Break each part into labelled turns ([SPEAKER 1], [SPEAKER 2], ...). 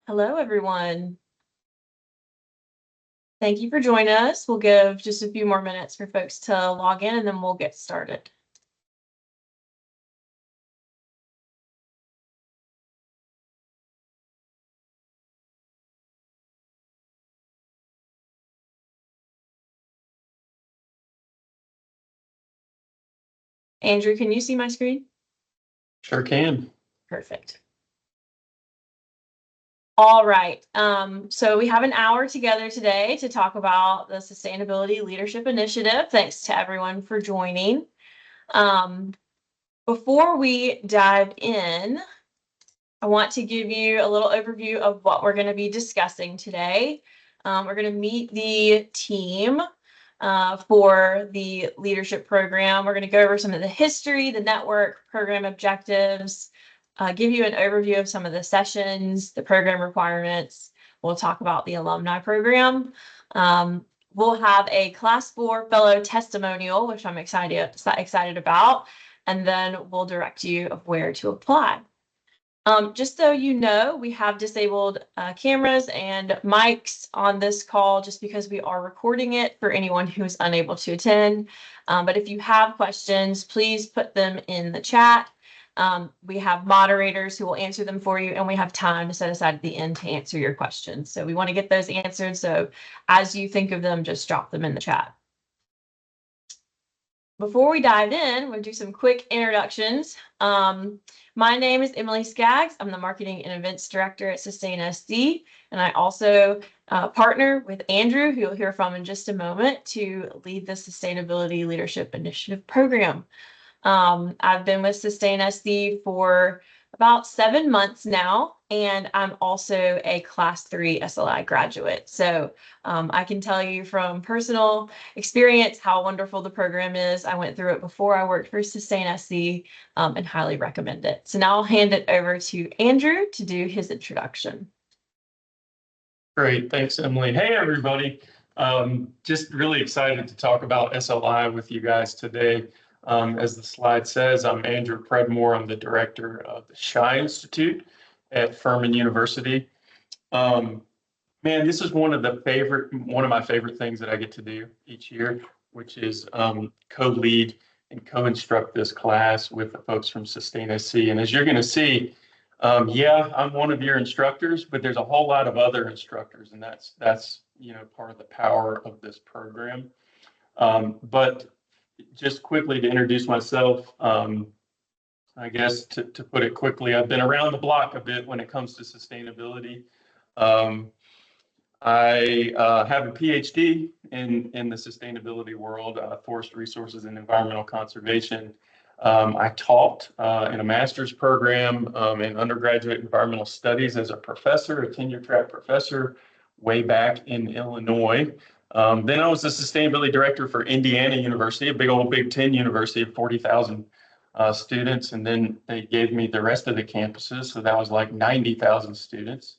[SPEAKER 1] Hello, everyone. Thank you for joining us. We'll give just a few more minutes for folks to log in, and then we'll get started. Andrew, can you see my screen?
[SPEAKER 2] Sure can.
[SPEAKER 1] Perfect. All right. So we have an hour together today to talk about the Sustainability Leadership Initiative. Thanks to everyone for joining. Before we dive in, I want to give you a little overview of what we're going to be discussing today. We're going to meet the team for the leadership program. We're going to go over some of the history, the network, program objectives, give you an overview of some of the sessions, the program requirements. We'll talk about the alumni program. We'll have a Class 4 fellow testimonial, which I'm excited about, and then we'll direct you of where to apply. Just so you know, we have disabled cameras and mics on this call just because we are recording it for anyone who is unable to attend. But if you have questions, please put them in the chat. We have moderators who will answer them for you, and we have time to set aside at the end to answer your questions. So we want to get those answered. So as you think of them, just drop them in the chat. Before we dive in, we'll do some quick introductions. My name is Emily Skaggs. I'm the Marketing and Events Director at Sustain SC, and I also partner with Andrew, who you'll hear from in just a moment, to lead the Sustainability Leadership Initiative program. I've been with Sustain SC for about 7 months now, and I'm also a Class 3 SLI graduate. So I can tell you from personal experience how wonderful the program is. I went through it before I worked for Sustain SC and highly recommend it. So now I'll hand it over to Andrew to do his introduction.
[SPEAKER 2] Great. Thanks, Emily. Hey, everybody. Just really excited to talk about SLI with you guys today. As the slide says, I'm Andrew Predmore. I'm the director of the Shi Institute at Furman University. Man, this is one of my favorite things that I get to do each year, which is co-lead and co-instruct this class with the folks from Sustain SC. And as you're going to see, yeah, I'm one of your instructors, but there's a whole lot of other instructors, and that's part of the power of this program. But just quickly to introduce myself, I guess to put it quickly, I've been around the block a bit when it comes to sustainability. I have a PhD in the sustainability world, forest resources and environmental conservation. I taught in a master's program in undergraduate environmental studies as a professor, a tenure track professor, way back in Illinois. Then I was the sustainability director for Indiana University, a big old Big Ten university of 40,000 students. And then they gave me the rest of the campuses. So that was like 90,000 students.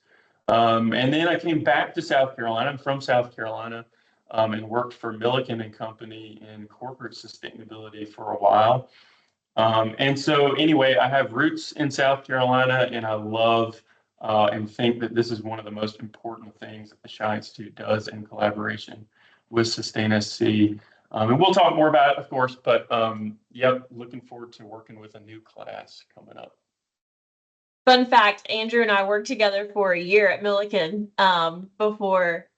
[SPEAKER 2] And then I came back to South Carolina. I'm from South Carolina and worked for Milliken and Company in corporate sustainability for a while. And so anyway, I have roots in South Carolina, and I love and think that this is one of the most important things that the Shi Institute does in collaboration with Sustain SC. And we'll talk more about it, of course, but yep, looking forward to working with a new class coming up.
[SPEAKER 1] Fun fact, Andrew and I worked together for a year at Milliken before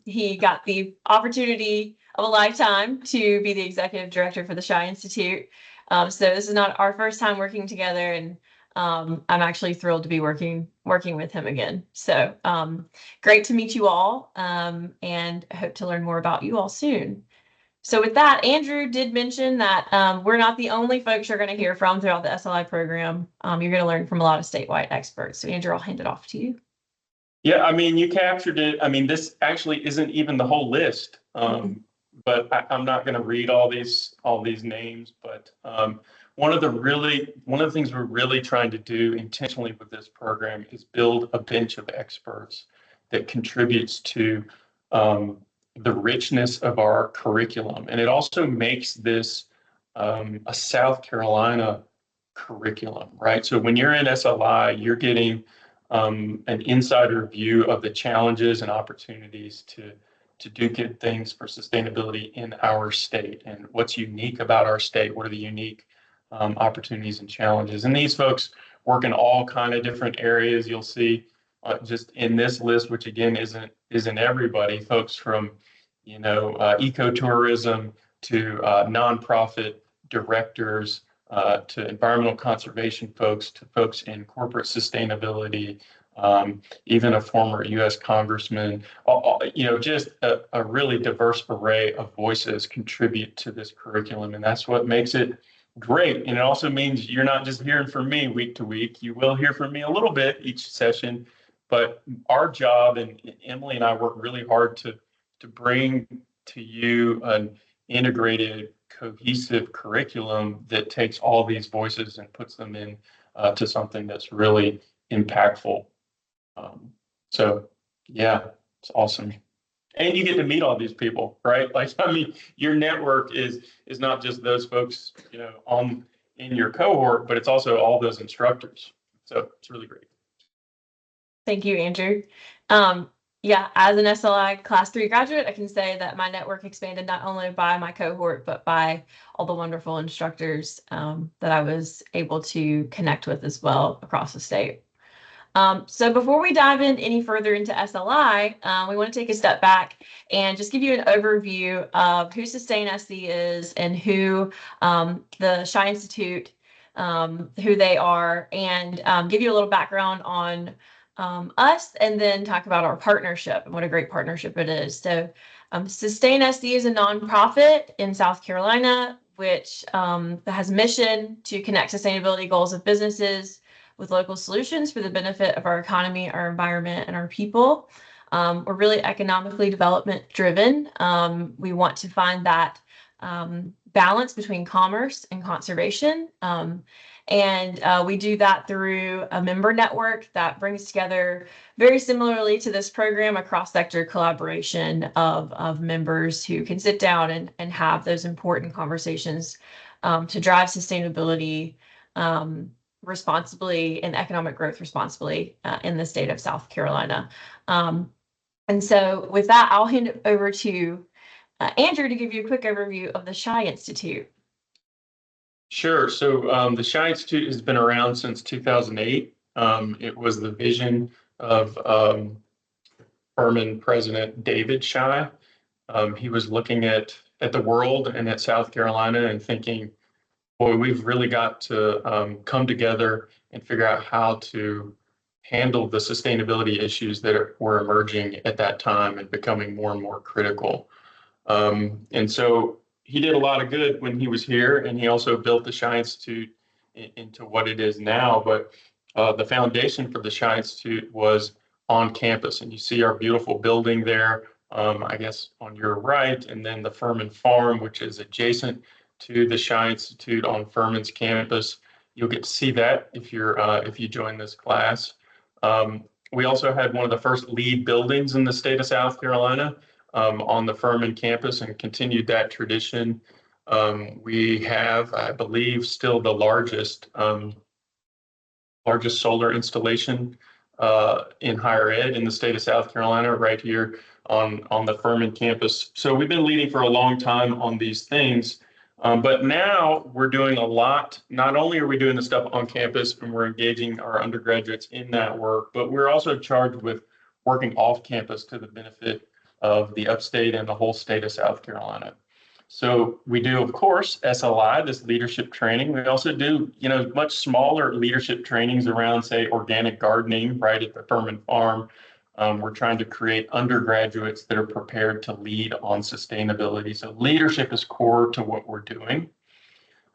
[SPEAKER 1] he got the opportunity of a lifetime to be the executive director for the Shi Institute. So this is not our first time working together, and I'm actually thrilled to be working with him again. So great to meet you all, and I hope to learn more about you all soon. So with that, Andrew did mention that we're not the only folks you're going to hear from throughout the SLI program. You're going to learn from a lot of statewide experts. So Andrew, I'll hand it off to you.
[SPEAKER 2] Yeah, I mean, you captured it. I mean, this actually isn't even the whole list, but I'm not going to read all these names. But one of the things we're really trying to do intentionally with this program is build a bench of experts that contributes to the richness of our curriculum. And it also makes this a South Carolina curriculum, right? So when you're in SLI, you're getting an insider view of the challenges and opportunities to do good things for sustainability in our state and what's unique about our state. What are the unique opportunities and challenges? And these folks work in all kind of different areas. You'll see just in this list, which again isn't everybody, folks from ecotourism to nonprofit directors, to environmental conservation folks, to folks in corporate sustainability, even a former U.S. congressman. Just a really diverse array of voices contribute to this curriculum, and that's what makes it great. And it also means you're not just hearing from me week to week. You will hear from me a little bit each session, but our job, and Emily and I work really hard to bring to you an integrated, cohesive curriculum that takes all these voices and puts them in to something that's really impactful. So yeah, it's awesome. And you get to meet all these people, right? Like, I mean, your network is not just those folks, in your cohort, but it's also all those instructors. So it's really great.
[SPEAKER 1] Thank you, Andrew. Yeah, as an SLI Class 3 graduate, I can say that my network expanded not only by my cohort, but by all the wonderful instructors that I was able to connect with as well across the state. So before we dive in any further into SLI, we want to take a step back and just give you an overview of who Sustain SD is and who the Shi Institute, who they are, and give you a little background on us, and then talk about our partnership and what a great partnership it is. So Sustain SD is a nonprofit in South Carolina, which has a mission to connect sustainability goals of businesses with local solutions for the benefit of our economy, our environment, and our people. We're really economically development driven. We want to find that balance between commerce and conservation. And we do that through a member network that brings together, very similarly to this program, a cross-sector collaboration of members who can sit down and have those important conversations to drive sustainability responsibly and economic growth responsibly in the state of South Carolina. And so with that, I'll hand it over to Andrew to give you a quick overview of the Shi Institute.
[SPEAKER 2] Sure. So the Shi Institute has been around since 2008. It was the vision of Furman President David Shi. He was looking at the world and at South Carolina and thinking, boy, we've really got to come together and figure out how to handle the sustainability issues that were emerging at that time and becoming more and more critical. And so he did a lot of good when he was here, and he also built the Shi Institute into what it is now. But the foundation for the Shi Institute was on campus, and you see our beautiful building there, I guess on your right, and then the Furman Farm, which is adjacent to the Shi Institute on Furman's campus. You'll get to see that if you join this class. We also had one of the first LEED buildings in the state of South Carolina on the Furman campus and continued that tradition. We have, I believe, still the largest solar installation in higher ed in the state of South Carolina, right here on the Furman campus. So we've been leading for a long time on these things. But now we're doing a lot. Not only are we doing the stuff on campus and we're engaging our undergraduates in that work, but we're also charged with working off campus to the benefit of the upstate and the whole state of South Carolina. So we do, of course, SLI, this leadership training. We also do, much smaller leadership trainings around, say, organic gardening, right at the Furman Farm. We're trying to create undergraduates that are prepared to lead on sustainability. So leadership is core to what we're doing.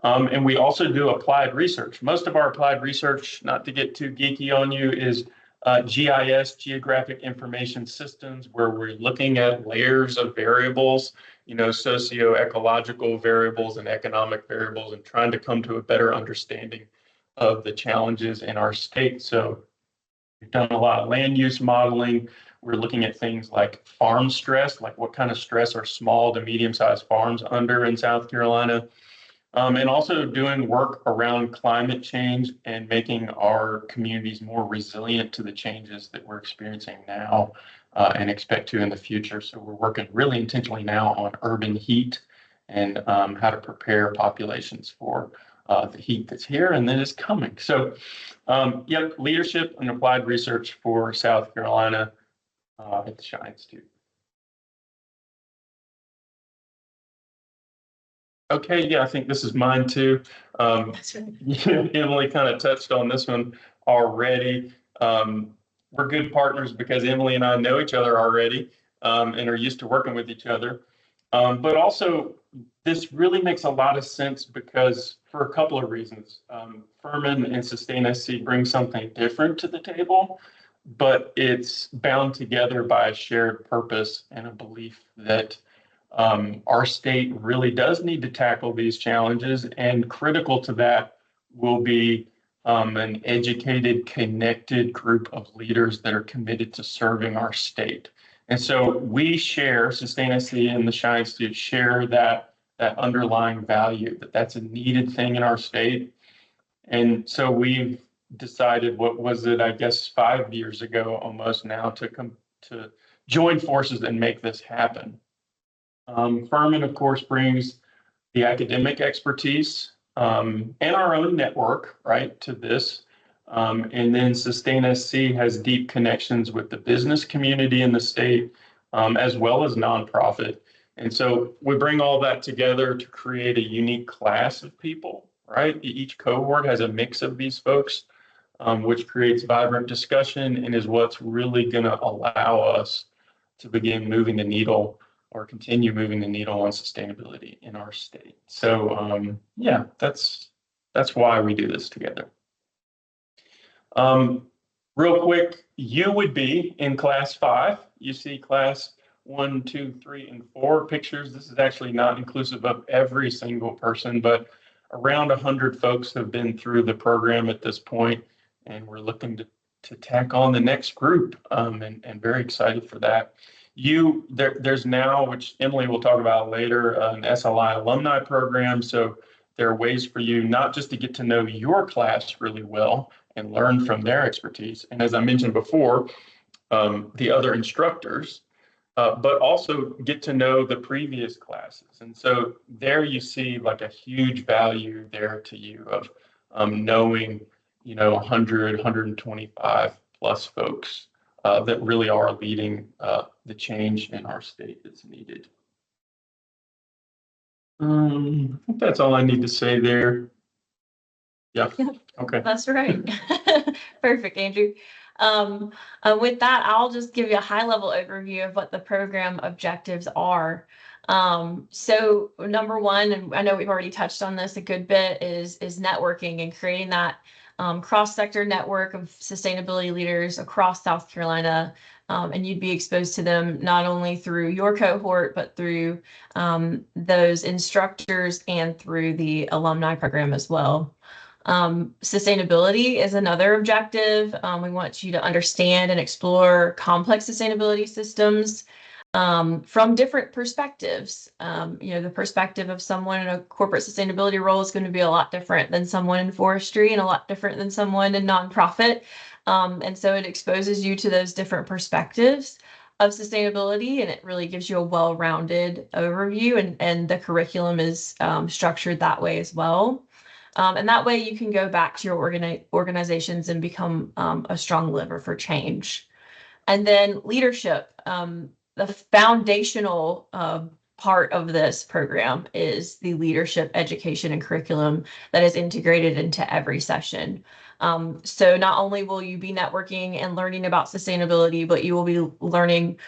[SPEAKER 2] And we also do applied research. Most of our applied research, not to get too geeky on you, is GIS, Geographic Information Systems, where we're looking at layers of variables, socio-ecological variables and economic variables, and trying to come to a better understanding of the challenges in our state. So we've done a lot of land use modeling. We're looking at things like farm stress, like what kind of stress are small to medium-sized farms under in South Carolina. and also doing work around climate change and making our communities more resilient to the changes that we're experiencing now and expect to in the future. So we're working really intentionally now on urban heat and how to prepare populations for the heat that's here and then is coming. So, yep, leadership and applied research for South Carolina at the Shi Institute. Okay, yeah, I think this is mine too.
[SPEAKER 1] That's right.
[SPEAKER 2] Emily kind of touched on this one already. We're good partners because Emily and I know each other already and are used to working with each other. But also, this really makes a lot of sense because for a couple of reasons. Furman and Sustain SC bring something different to the table, but it's bound together by a shared purpose and a belief that our state really does need to tackle these challenges, and critical to that will be an educated, connected group of leaders that are committed to serving our state. And so we share, Sustain SC and the Shi Institute share that underlying value, that's a needed thing in our state. And so we've decided, what was it, I guess 5 years ago almost now, to join forces and make this happen. Furman, of course, brings the academic expertise and our own network, right, to this. And then Sustain SC has deep connections with the business community in the state, as well as nonprofit. And so we bring all that together to create a unique class of people, right? Each cohort has a mix of these folks, which creates vibrant discussion and is what's really going to allow us to begin moving the needle or continue moving the needle on sustainability in our state. So yeah, that's why we do this together. Real quick, you would be in class 5. You see class 1, 2, 3, and 4 pictures. This is actually not inclusive of every single person, but around 100 folks have been through the program at this point, and we're looking to tack on the next group, and very excited for that. There's now, which Emily will talk about later, an SLI alumni program. So there are ways for you not just to get to know your class really well and learn from their expertise, and as I mentioned before, the other instructors, but also get to know the previous classes. And so there you see like a huge value there to you of knowing, 100, 125 plus folks that really are leading the change in our state that's needed. I think that's all I need to say there. Yeah.
[SPEAKER 1] Yep.
[SPEAKER 2] Okay.
[SPEAKER 1] That's right. Perfect, Andrew. With that, I'll just give you a high-level overview of what the program objectives are. So number one, and I know we've already touched on this a good bit, is networking and creating that cross-sector network of sustainability leaders across South Carolina. And you'd be exposed to them not only through your cohort, but through those instructors and through the alumni program as well. Sustainability is another objective. We want you to understand and explore complex sustainability systems from different perspectives. The perspective of someone in a corporate sustainability role is going to be a lot different than someone in forestry and a lot different than someone in nonprofit. And so it exposes you to those different perspectives of sustainability, and it really gives you a well-rounded overview, and the curriculum is structured that way as well. And that way you can go back to your organizations and become a strong lever for change. And then leadership. The foundational part of this program is the leadership education and curriculum that is integrated into every session. So not only will you be networking and learning about sustainability, but you will be learning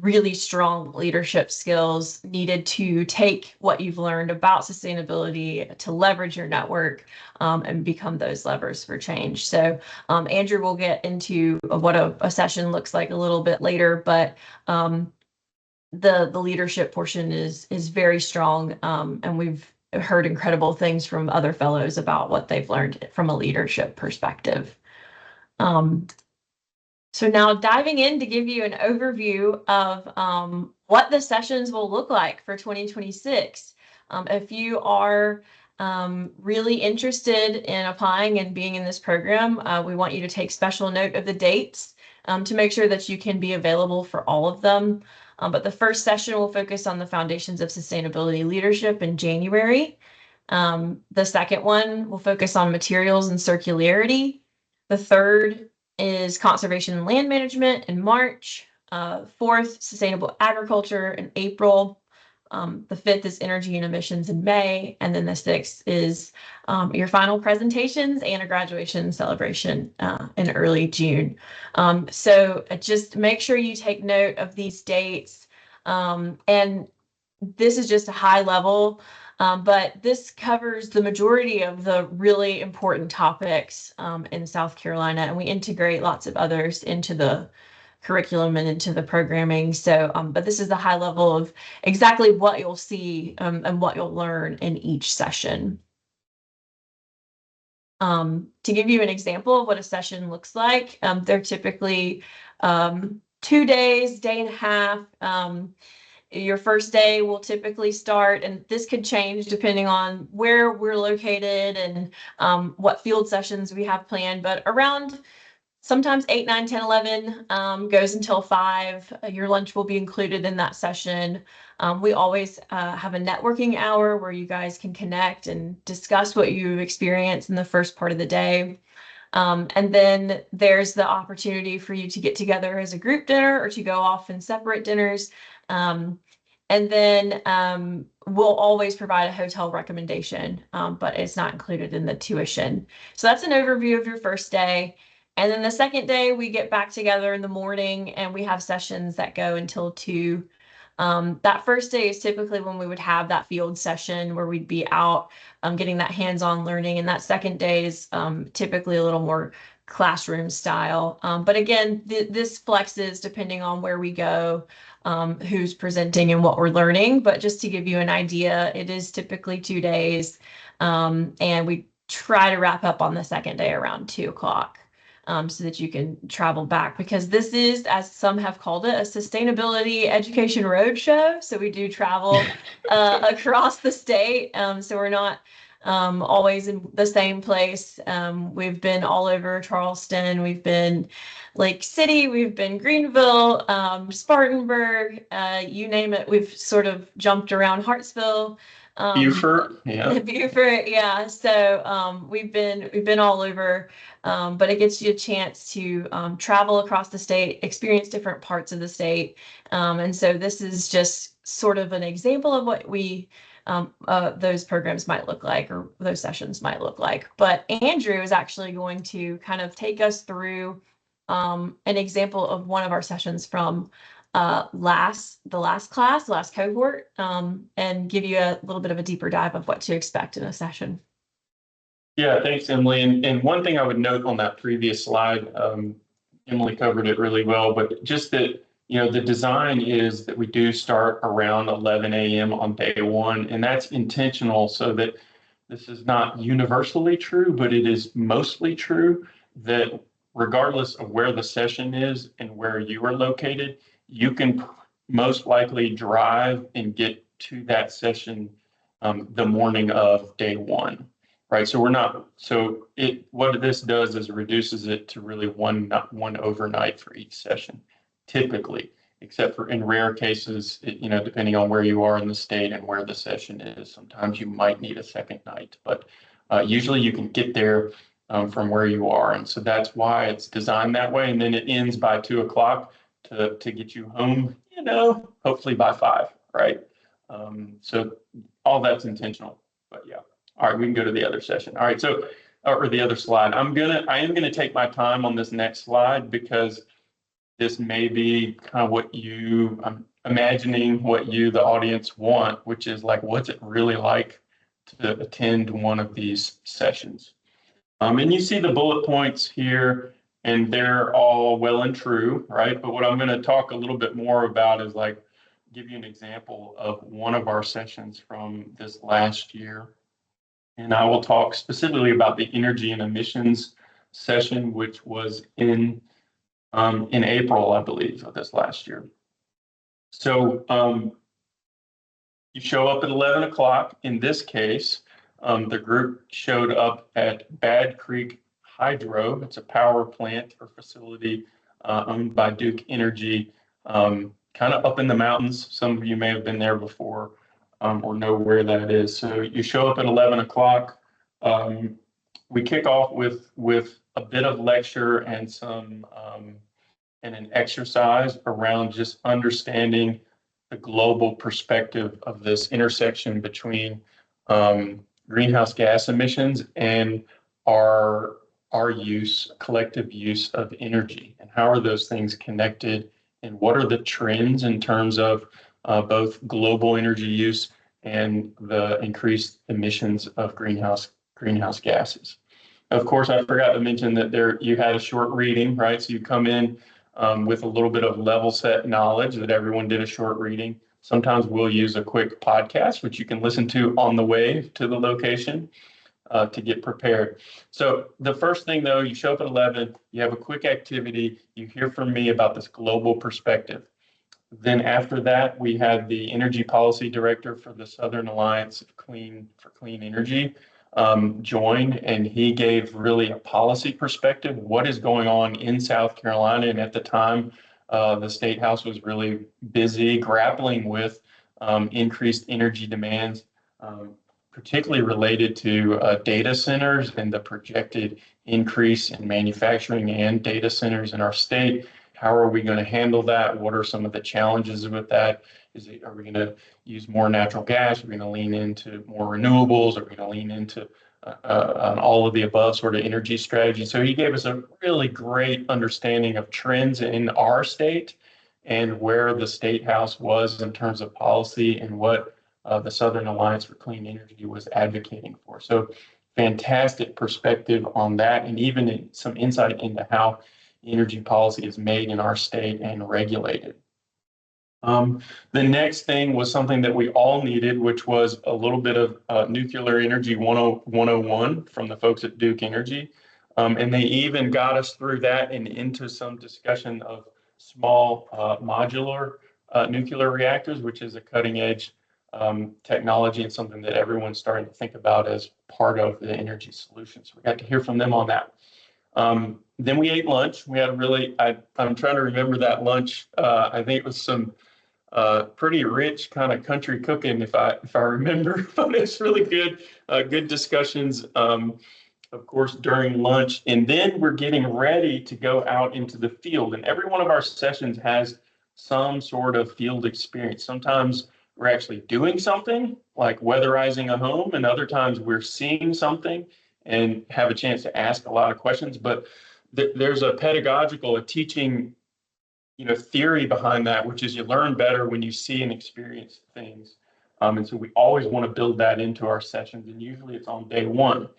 [SPEAKER 1] really strong leadership skills needed to take what you've learned about sustainability to leverage your network and become those levers for change. So Andrew will get into what a session looks like a little bit later, but the leadership portion is very strong, and we've heard incredible things from other fellows about what they've learned from a leadership perspective. So now diving in to give you an overview of what the sessions will look like for 2026. If you are really interested in applying and being in this program, we want you to take special note of the dates to make sure that you can be available for all of them. But the first session will focus on the foundations of sustainability leadership in January. The second one will focus on materials and circularity. The third is conservation and land management in March. Fourth, sustainable agriculture in April. The fifth is energy and emissions in May. And then the sixth is your final presentations and a graduation celebration in early June. So just make sure you take note of these dates. And this is just a high level, but this covers the majority of the really important topics in South Carolina, and we integrate lots of others into the curriculum and into the programming. So, but this is the high level of exactly what you'll see and what you'll learn in each session. To give you an example of what a session looks like, they're typically 2 days, day and a half. Your first day will typically start, and this could change depending on where we're located and what field sessions we have planned, but around sometimes 8, 9, 10, 11 goes until 5. Your lunch will be included in that session. We always have a networking hour where you guys can connect and discuss what you've experienced in the first part of the day. And then there's the opportunity for you to get together as a group dinner or to go off in separate dinners. And then we'll always provide a hotel recommendation, but it's not included in the tuition. So that's an overview of your first day. And then the second day, we get back together in the morning and we have sessions that go until 2. That first day is typically when we would have that field session where we'd be out getting that hands-on learning. And that second day is typically a little more classroom style. But again, this flexes depending on where we go, who's presenting and what we're learning. But just to give you an idea, it is typically 2 days. And we try to wrap up on the second day around 2 o'clock. So that you can travel back, because this is, as some have called it, a sustainability education roadshow. So we do travel across the state. So we're not always in the same place. We've been all over Charleston. We've been Lake City. We've been Greenville, Spartanburg, you name it. We've sort of jumped around Hartsville.
[SPEAKER 2] Beaufort, yeah.
[SPEAKER 1] Beaufort, yeah. So we've been all over, but it gives you a chance to travel across the state, experience different parts of the state, and so this is just sort of an example of what we those programs might look like, or those sessions might look like. But Andrew is actually going to kind of take us through an example of one of our sessions from the last cohort, and give you a little bit of a deeper dive of what to expect in a session.
[SPEAKER 2] Yeah, thanks, Emily. And one thing I would note on that previous slide, Emily covered it really well, but just that, the design is that we do start around 11 a.m. on day 1, and that's intentional so that this is not universally true, but it is mostly true that regardless of where the session is and where you are located, you can most likely drive and get to that session the morning of day 1, right? So what this does is reduces it to really one overnight for each session, typically, except for in rare cases, depending on where you are in the state and where the session is, sometimes you might need a second night, but usually you can get there from where you are. And so that's why it's designed that way. And then it ends by 2 o'clock to get you home, hopefully by 5, right? So all that's intentional, but yeah. All right, we can go to the other session. All right, or the other slide. I am gonna take my time on this next slide because this may be kind of I'm imagining what you, the audience, want, which is like, what's it really like to attend one of these sessions? And you see the bullet points here, and they're all well and true, right? But what I'm going to talk a little bit more about is give you an example of one of our sessions from this last year. And I will talk specifically about the energy and emissions session, which was in April, I believe, of this last year. So you show up at 11 o'clock. In this case, The group showed up at Bad Creek Hydro. It's a power plant or facility owned by Duke Energy, kind of up in the mountains. Some of you may have been there before or know where that is. So you show up at 11 o'clock. We kick off with a bit of lecture and some and an exercise around just understanding the global perspective of this intersection between greenhouse gas emissions and our collective use of energy, and how are those things connected, and what are the trends in terms of both global energy use and the increased emissions of greenhouse gases. Of course, I forgot to mention that you had a short reading, right? So you come in with a little bit of level set knowledge that everyone did a short reading. Sometimes we'll use a quick podcast, which you can listen to on the way to the location to get prepared. So the first thing, though, you show up at 11, you have a quick activity, you hear from me about this global perspective. Then after that, we had the energy policy director for the Southern Alliance for Clean Energy join, and he gave really a policy perspective. What is going on in South Carolina? And at the time, the State House was really busy grappling with increased energy demands, particularly related to data centers and the projected increase in manufacturing and data centers in our state. How are we going to handle that? What are some of the challenges with that? Are we going to use more natural gas? Are we going to lean into more renewables? Are we going to lean into an all of the above sort of energy strategy? So he gave us a really great understanding of trends in our state and where the State House was in terms of policy and what the Southern Alliance for Clean Energy was advocating for. So fantastic perspective on that, and even some insight into how energy policy is made in our state and regulated. The next thing was something that we all needed, which was a little bit of nuclear energy 101 from the folks at Duke Energy. And they even got us through that and into some discussion of small modular nuclear reactors, which is a cutting edge technology and something that everyone's starting to think about as part of the energy solution. So we got to hear from them on that. Then we ate lunch. We had I'm trying to remember that lunch. I think it was some pretty rich kind of country cooking, if I remember. But it's really good, good discussions, of course, during lunch. And then we're getting ready to go out into the field. And every one of our sessions has some sort of field experience. Sometimes we're actually doing something like weatherizing a home, and other times we're seeing something and have a chance to ask a lot of questions. But there's a pedagogical, a teaching, theory behind that, which is you learn better when you see and experience things. And so we always want to build that into our sessions, and usually it's on day one.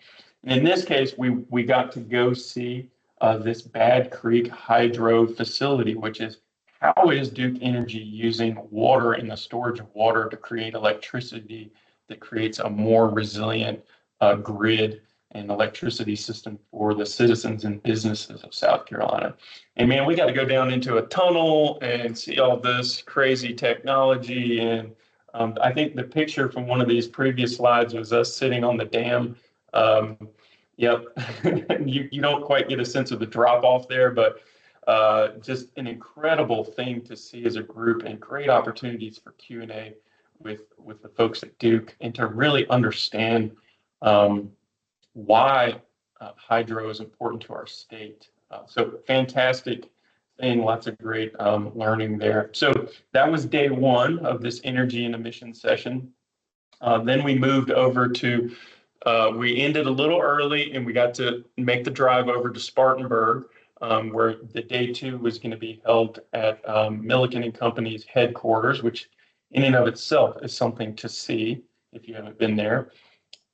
[SPEAKER 2] And in this case, we got to go see this Bad Creek hydro facility, which is how is Duke Energy using water and the storage of water to create electricity that creates a more resilient grid and electricity system for the citizens and businesses of South Carolina. And man, we got to go down into a tunnel and see all this crazy technology. And I think the picture from one of these previous slides was us sitting on the dam. Yep, you don't quite get a sense of the drop off there, but just an incredible thing to see as a group, and great opportunities for Q&A with the folks at Duke, and to really understand why hydro is important to our state. So fantastic thing, lots of great learning there. So that was day one of this energy and emissions session. Then we moved over to, we ended a little early, and we got to make the drive over to Spartanburg, where the day two was going to be held at Milliken and Company's headquarters, which in and of itself is something to see if you haven't been there.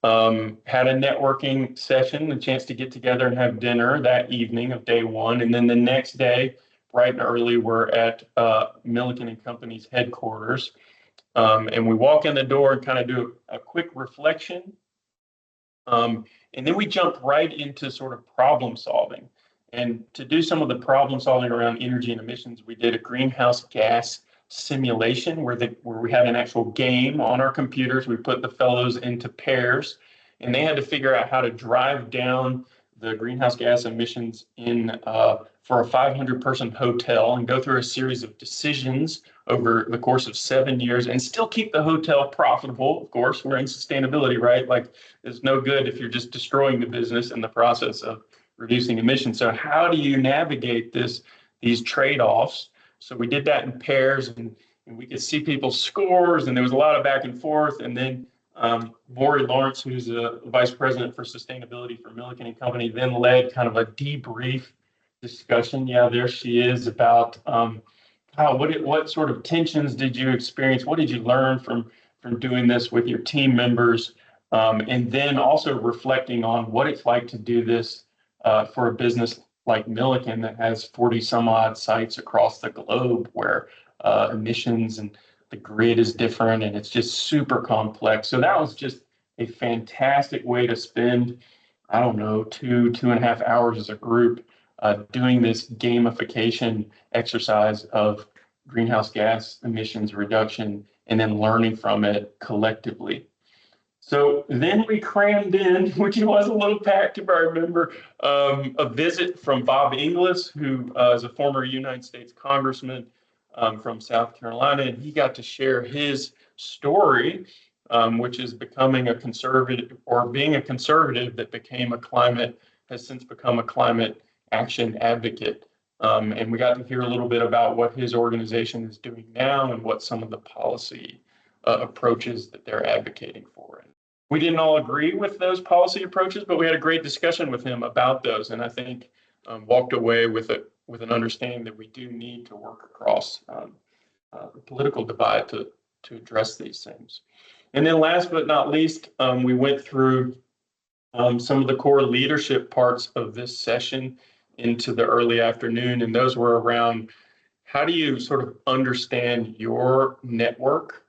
[SPEAKER 2] Had a networking session, a chance to get together and have dinner that evening of day one. And then the next day, bright and early, we're at Milliken and Company's headquarters. And we walk in the door and kind of do a quick reflection. And then we jump right into sort of problem solving. And to do some of the problem solving around energy and emissions, we did a greenhouse gas simulation where we had an actual game on our computers. We put the fellows into pairs, and they had to figure out how to drive down the greenhouse gas emissions in for a 500-person hotel and go through a series of decisions over the course of 7 years and still keep the hotel profitable. Of course, we're in sustainability, right? Like, it's no good if you're just destroying the business in the process of reducing emissions. So how do you navigate these trade-offs? So we did that in pairs, and we could see people's scores, and there was a lot of back and forth. And then Maury Lawrence, who's a vice president for sustainability for Milliken and Company, then led kind of a debrief discussion. Yeah, there she is, about what sort of tensions did you experience? What did you learn from doing this with your team members? And then also reflecting on what it's like to do this for a business like Milliken that has 40 some odd sites across the globe, where emissions and the grid is different, and it's just super complex. So that was just a fantastic way to spend, I don't know, 2.5 hours as a group doing this gamification exercise of greenhouse gas emissions reduction, and then learning from it collectively. So then we crammed in, which was a little packed, if I remember, a visit from Bob Inglis, who is a former United States congressman from South Carolina, and he got to share his story, which is becoming a conservative, or being a conservative that has since become a climate action advocate. And we got to hear a little bit about what his organization is doing now and what some of the policy approaches that they're advocating for. We didn't all agree with those policy approaches, but we had a great discussion with him about those, and I think walked away with an understanding that we do need to work across the political divide to address these things. And then last but not least, we went through some of the core leadership parts of this session into the early afternoon, and those were around how do you sort of understand your network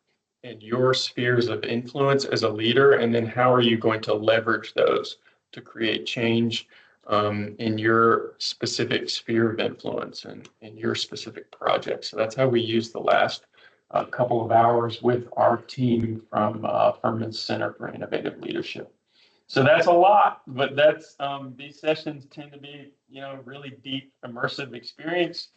[SPEAKER 2] and your spheres of influence as a leader, and then how are you going to leverage those to create change in your specific sphere of influence and in your specific project. So that's how we used the last couple of hours with our team from Furman's Center for Innovative Leadership. So that's a lot, but that's these sessions tend to be, really deep, immersive experience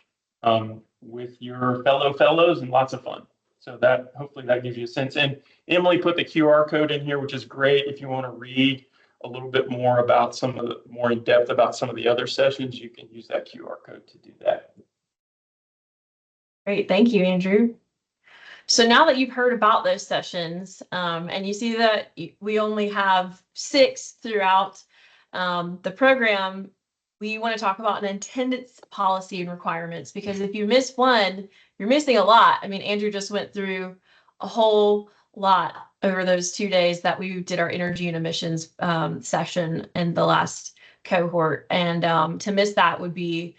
[SPEAKER 2] with your fellows and lots of fun. So that, hopefully that gives you a sense. And Emily put the QR code in here, which is great. If you want to read a little bit more about more in depth about some of the other sessions, you can use that QR code to do that.
[SPEAKER 1] Great, thank you, Andrew. So now that you've heard about those sessions, and you see that we only have 6 throughout the program, we want to talk about an attendance policy and requirements, because if you miss one, you're missing a lot. I mean, Andrew just went through a whole lot over those 2 days that we did our energy and emissions session in the last cohort. And to miss that would be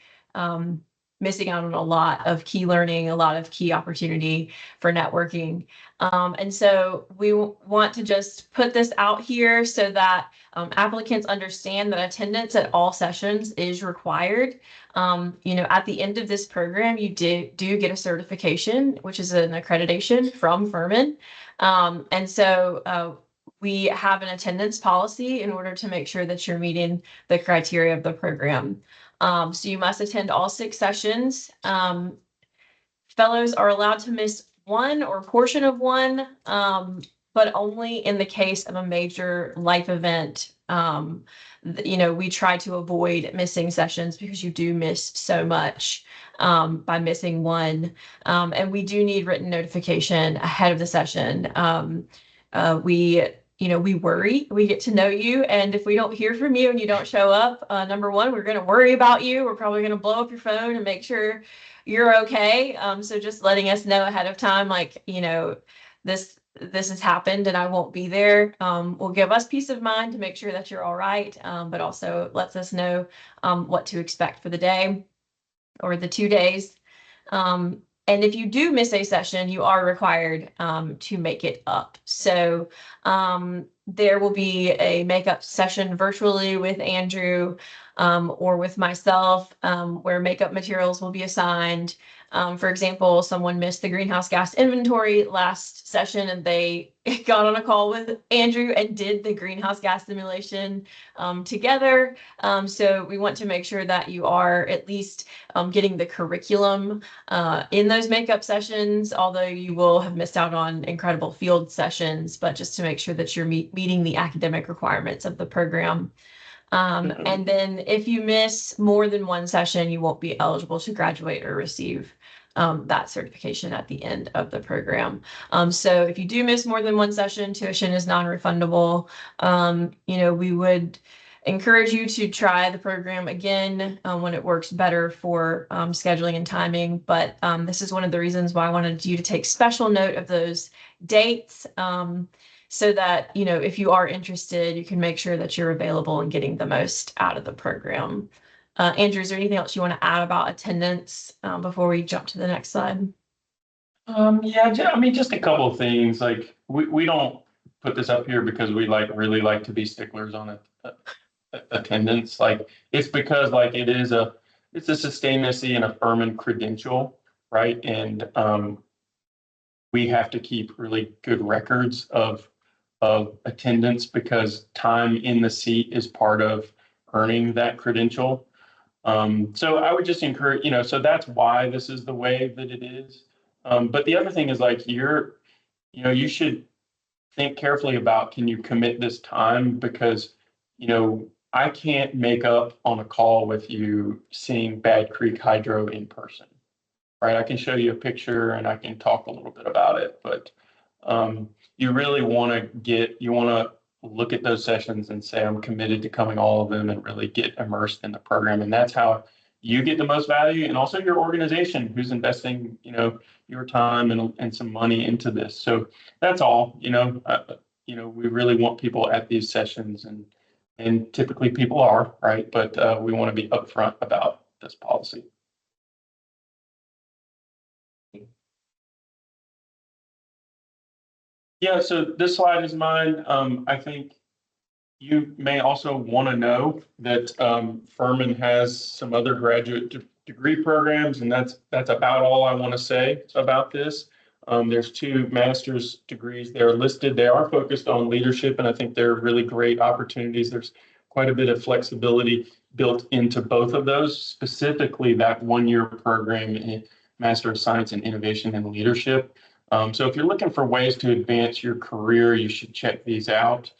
[SPEAKER 1] missing out on a lot of key learning, a lot of key opportunity for networking. And so we want to just put this out here so that applicants understand that attendance at all sessions is required. At the end of this program, you do get a certification, which is an accreditation from Furman. And so we have an attendance policy in order to make sure that you're meeting the criteria of the program. So you must attend all 6 sessions. Fellows are allowed to miss one or portion of one, but only in the case of a major life event. We try to avoid missing sessions because you do miss so much by missing one. And we do need written notification ahead of the session. We worry, we get to know you. And if we don't hear from you and you don't show up, number one, we're going to worry about you. We're probably going to blow up your phone and make sure you're okay. So just letting us know ahead of time, like, this has happened and I won't be there, will give us peace of mind to make sure that you're all right. But also lets us know what to expect for the day or the 2 days. And if you do miss a session, you are required to make it up. So there will be a makeup session virtually with Andrew or with myself where makeup materials will be assigned. For example, someone missed the greenhouse gas inventory last session and they got on a call with Andrew and did the greenhouse gas simulation together. So we want to make sure that you are at least getting the curriculum in those makeup sessions, although you will have missed out on incredible field sessions, but just to make sure that you're meeting the academic requirements of the program. And then if you miss more than one session, you won't be eligible to graduate or receive that certification at the end of the program. So if you do miss more than one session, tuition is non-refundable. We would encourage you to try the program again when it works better for scheduling and timing. But this is one of the reasons why I wanted you to take special note of those dates so that, if you are interested, you can make sure that you're available and getting the most out of the program. Andrew, is there anything else you want to add about attendance before we jump to the next slide?
[SPEAKER 2] Just a couple of things. Like we don't put this up here because we really like to be sticklers on attendance. Like it's because it's a sustainacy and a Furman credential, right? And we have to keep really good records of attendance because time in the seat is part of earning that credential. So I would just encourage, so that's why this is the way that it is. But the other thing is you should think carefully about, can you commit this time? Because, I can't make up on a call with you seeing Bad Creek Hydro in person, right? I can show you a picture and I can talk a little bit about it, but you really want to look at those sessions and say, I'm committed to coming all of them and really get immersed in the program. And that's how you get the most value, and also your organization who's investing, your time and some money into this. So that's all, we really want people at these sessions and typically people are, right? But we want to be upfront about this policy. Yeah, so this slide is mine. I think you may also want to know that Furman has some other graduate degree programs, and that's about all I want to say about this. There's 2 master's degrees that are listed. They are focused on leadership, and I think they're really great opportunities. There's quite a bit of flexibility built into both of those, specifically that 1-year program in Master of Science in Innovation and Leadership. So if you're looking for ways to advance your career, you should check these out.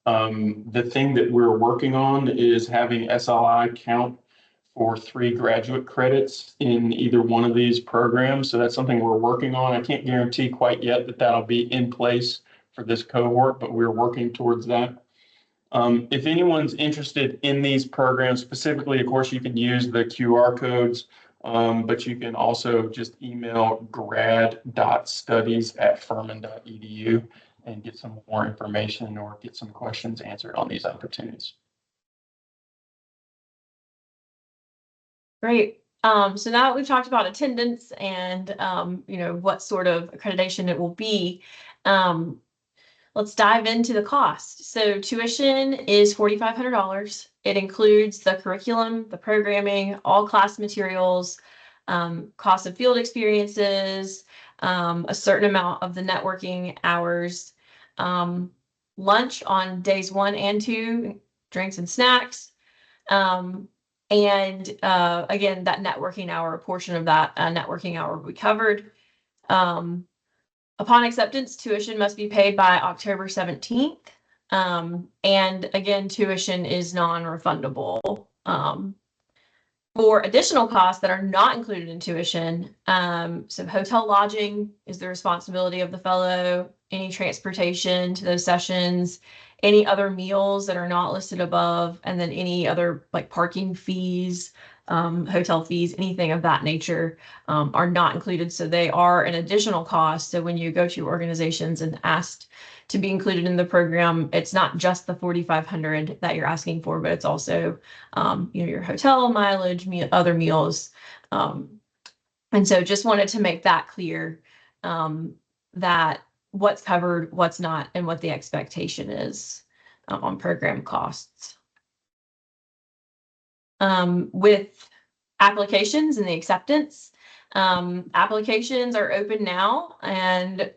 [SPEAKER 2] The thing that we're working on is having SLI count for 3 graduate credits in either one of these programs. So that's something we're working on. I can't guarantee quite yet that that'll be in place for this cohort, but we're working towards that. If anyone's interested in these programs specifically, of course, you can use the QR codes, but you can also just email grad.studies@furman.edu and get some more information or get some questions answered on these opportunities.
[SPEAKER 1] Great. So now that we've talked about attendance and, what sort of accreditation it will be, let's dive into the cost. So tuition is $4,500. It includes the curriculum, the programming, all class materials, cost of field experiences, a certain amount of the networking hours, lunch on days 1 and 2, drinks and snacks, and again, that networking hour, a portion of that networking hour will be covered. Upon acceptance, tuition must be paid by October 17th. And again, tuition is non-refundable. For additional costs that are not included in tuition, so hotel lodging is the responsibility of the fellow, any transportation to those sessions, any other meals that are not listed above, and then any other like parking fees, hotel fees, anything of that nature are not included. So they are an additional cost. So when you go to organizations and asked to be included in the program, it's not just the $4,500 that you're asking for, but it's also your hotel mileage, other meals. And so just wanted to make that clear that what's covered, what's not, and what the expectation is on program costs. With applications and the acceptance, applications are open now and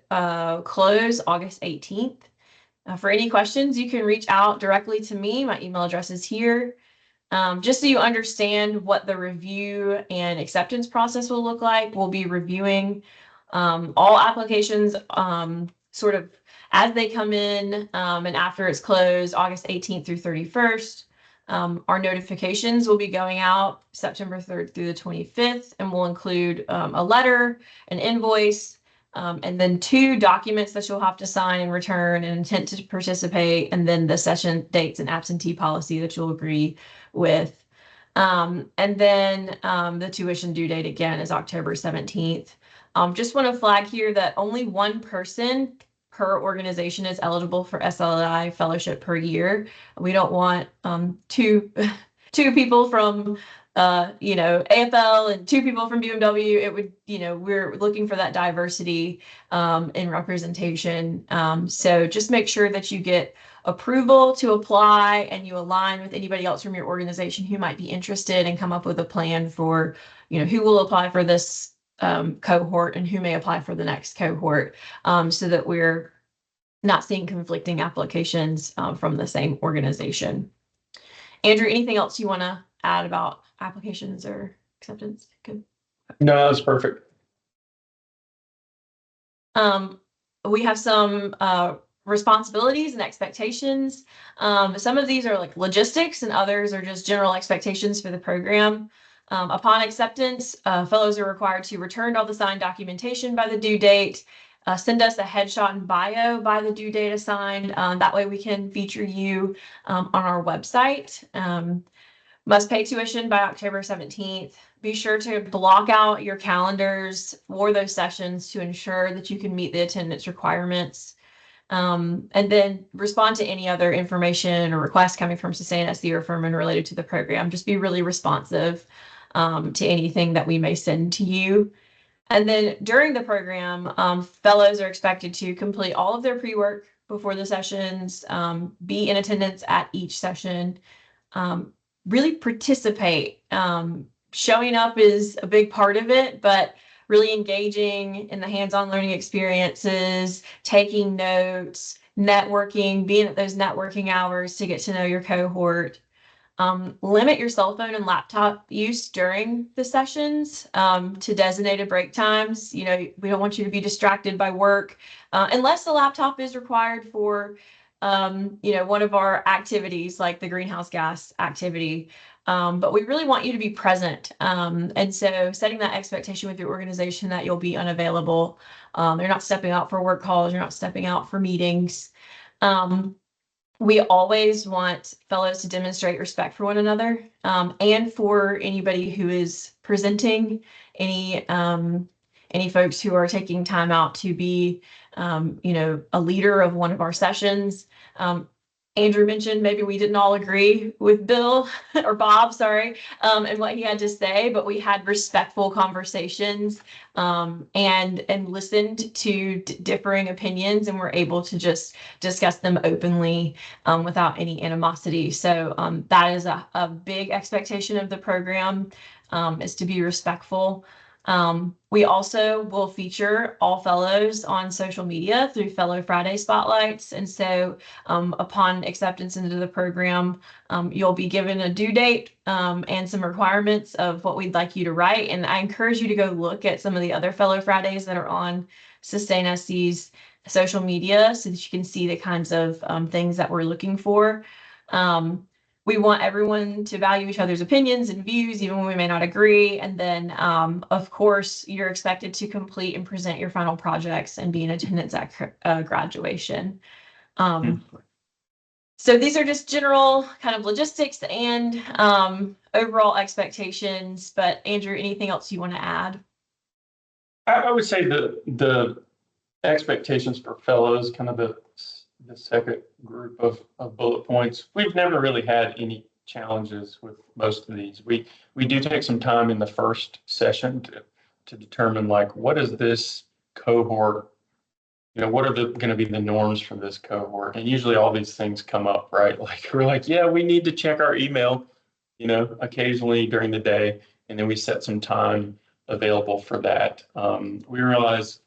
[SPEAKER 1] close August 18th. For any questions, you can reach out directly to me. My email address is here. Just so you understand what the review and acceptance process will look like, we'll be reviewing all applications sort of as they come in and after it's closed, August 18th through 31st. Our notifications will be going out September 3rd through the 25th, and will include a letter, an invoice, and then 2 documents that you'll have to sign and return, an intent to participate, and then the session dates and absentee policy that you'll agree with. And then the tuition due date again is October 17th. Just want to flag here that only 1 person per organization is eligible for SLI fellowship per year. We don't want two people from AFL and 2 people from BMW. It would, we're looking for that diversity in representation. So just make sure that you get approval to apply and you align with anybody else from your organization who might be interested, and come up with a plan for, who will apply for this cohort and who may apply for the next cohort, so that we're not seeing conflicting applications from the same organization. Andrew, anything else you want to add about applications or acceptance? Good.
[SPEAKER 2] No, that's perfect.
[SPEAKER 1] We have some responsibilities and expectations. Some of these are like logistics, and others are just general expectations for the program. Upon acceptance, fellows are required to return all the signed documentation by the due date, send us a headshot and bio by the due date assigned. That way we can feature you on our website. Must pay tuition by October 17th. Be sure to block out your calendars for those sessions to ensure that you can meet the attendance requirements. And then respond to any other information or requests coming from Sustain SC or Furman related to the program. Just be really responsive to anything that we may send to you. And then during the program, fellows are expected to complete all of their pre-work before the sessions, be in attendance at each session, really participate. Showing up is a big part of it, but really engaging in the hands-on learning experiences, taking notes, networking, being at those networking hours to get to know your cohort. Limit your cell phone and laptop use during the sessions to designated break times. We don't want you to be distracted by work unless the laptop is required for, one of our activities like the greenhouse gas activity. But we really want you to be present. And so setting that expectation with your organization that you'll be unavailable. You're not stepping out for work calls. You're not stepping out for meetings. We always want fellows to demonstrate respect for one another, and for anybody who is presenting, any folks who are taking time out to be, a leader of one of our sessions. Andrew mentioned maybe we didn't all agree with Bill or Bob, sorry, and what he had to say, but we had respectful conversations and listened to differing opinions, and were able to just discuss them openly without any animosity. So that is a big expectation of the program, is to be respectful. We also will feature all fellows on social media through Fellow Friday spotlights. And so upon acceptance into the program, you'll be given a due date and some requirements of what we'd like you to write. And I encourage you to go look at some of the other Fellow Fridays that are on Sustain SC's social media so that you can see the kinds of things that we're looking for. We want everyone to value each other's opinions and views, even when we may not agree. And then, of course, you're expected to complete and present your final projects and be in attendance at graduation. So these are just general kind of logistics and overall expectations. But Andrew, anything else you want to add?
[SPEAKER 2] I would say the expectations for fellows, kind of the second group of bullet points. We've never really had any challenges with most of these. We do take some time in the first session to determine, like, what is this cohort what are going to be the norms for this cohort? And usually all these things come up, right? Like we're like, yeah, we need to check our email, occasionally during the day, and then we set some time available for that. We realize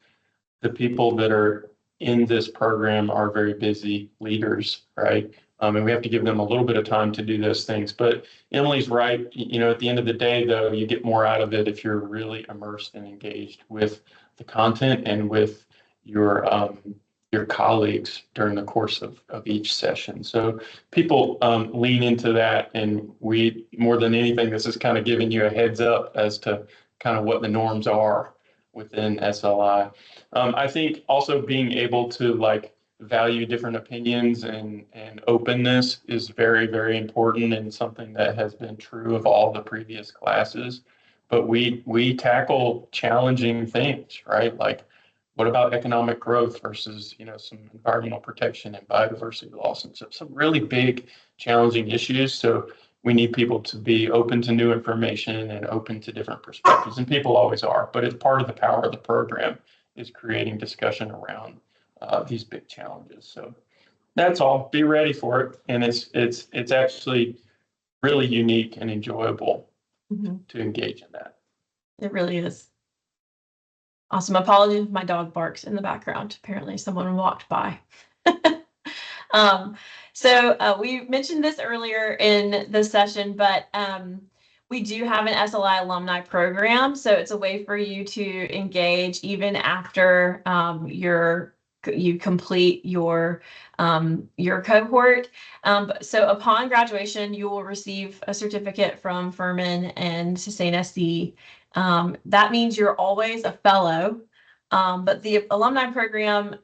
[SPEAKER 2] the people that are in this program are very busy leaders, right? And we have to give them a little bit of time to do those things. But Emily's right. At the end of the day, though, you get more out of it if you're really immersed and engaged with the content and with your colleagues during the course of each session. So people lean into that, and we, more than anything, this is kind of giving you a heads up as to kind of what the norms are within SLI. I think also being able to value different opinions and openness is very, very important, and something that has been true of all the previous classes. But we tackle challenging things, right? Like, what about economic growth versus, some environmental protection and biodiversity loss, and some really big challenging issues. So we need people to be open to new information and open to different perspectives, and people always are. But it's part of the power of the program is creating discussion around these big challenges. So that's all. Be ready for it, and it's actually really unique and enjoyable to engage in that.
[SPEAKER 1] It really is. Awesome. Apologies if my dog barks in the background. Apparently someone walked by. So we mentioned this earlier in the session, but we do have an SLI alumni program. So it's a way for you to engage even after you complete your cohort. So upon graduation, you will receive a certificate from Furman and Sustain SD. That means you're always a fellow, but the alumni program